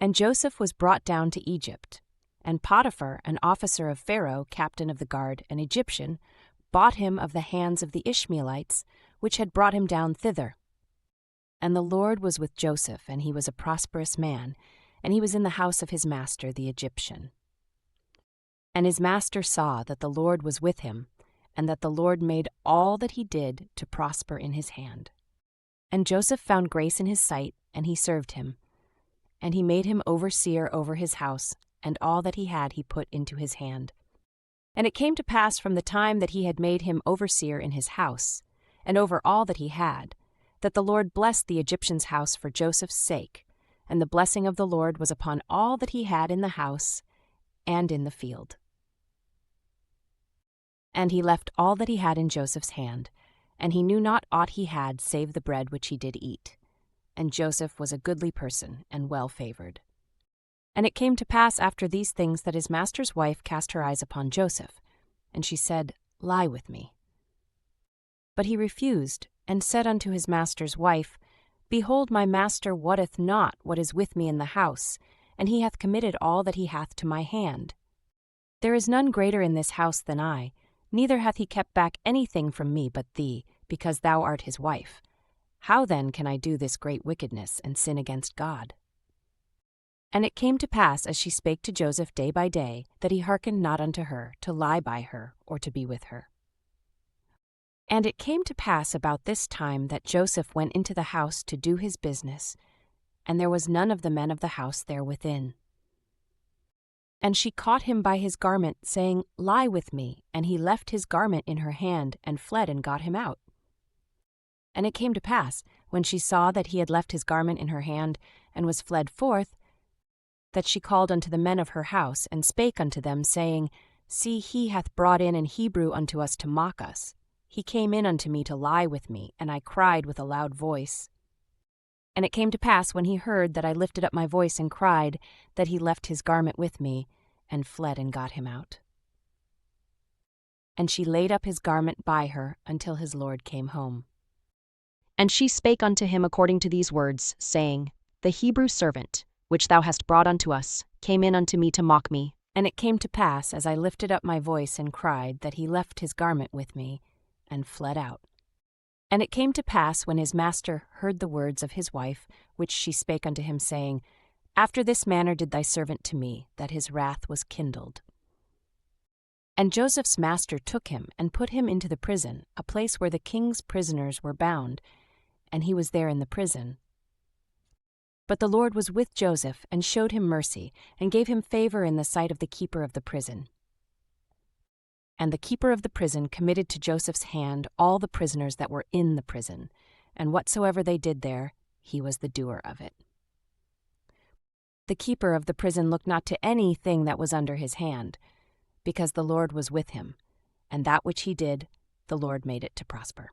And Joseph was brought down to Egypt. And Potiphar, an officer of Pharaoh, captain of the guard, an Egyptian, bought him of the hands of the Ishmaelites, which had brought him down thither. And the Lord was with Joseph, and he was a prosperous man, and he was in the house of his master the Egyptian. And his master saw that the Lord was with him, and that the Lord made all that he did to prosper in his hand. And Joseph found grace in his sight, and he served him. And he made him overseer over his house, and all that he had he put into his hand. And it came to pass from the time that he had made him overseer in his house, and over all that he had, that the Lord blessed the Egyptian's house for Joseph's sake, and the blessing of the Lord was upon all that he had in the house and in the field. And he left all that he had in Joseph's hand, and he knew not aught he had save the bread which he did eat. And Joseph was a goodly person and well favored. And it came to pass after these things that his master's wife cast her eyes upon Joseph, and she said, Lie with me. But he refused, and said unto his master's wife, Behold, my master wotteth not what is with me in the house, and he hath committed all that he hath to my hand. There is none greater in this house than I, neither hath he kept back anything from me but thee, because thou art his wife. How then can I do this great wickedness and sin against God? And it came to pass, as she spake to Joseph day by day, that he hearkened not unto her, to lie by her, or to be with her. And it came to pass about this time that Joseph went into the house to do his business, and there was none of the men of the house there within. And she caught him by his garment, saying, Lie with me. And he left his garment in her hand, and fled and got him out. And it came to pass, when she saw that he had left his garment in her hand, and was fled forth, that she called unto the men of her house, and spake unto them, saying, See, he hath brought in an Hebrew unto us to mock us. He came in unto me to lie with me, and I cried with a loud voice. And it came to pass, when he heard that I lifted up my voice and cried, that he left his garment with me, and fled and got him out. And she laid up his garment by her until his lord came home. And she spake unto him according to these words, saying, The Hebrew servant, which thou hast brought unto us, came in unto me to mock me. And it came to pass, as I lifted up my voice and cried, that he left his garment with me, and fled out. And it came to pass, when his master heard the words of his wife, which she spake unto him, saying, After this manner did thy servant to me, that his wrath was kindled. And Joseph's master took him, and put him into the prison, a place where the king's prisoners were bound, and he was there in the prison. But the Lord was with Joseph, and showed him mercy, and gave him favor in the sight of the keeper of the prison. And the keeper of the prison committed to Joseph's hand all the prisoners that were in the prison, and whatsoever they did there, he was the doer of it. The keeper of the prison looked not to anything that was under his hand, because the Lord was with him, and that which he did, the Lord made it to prosper.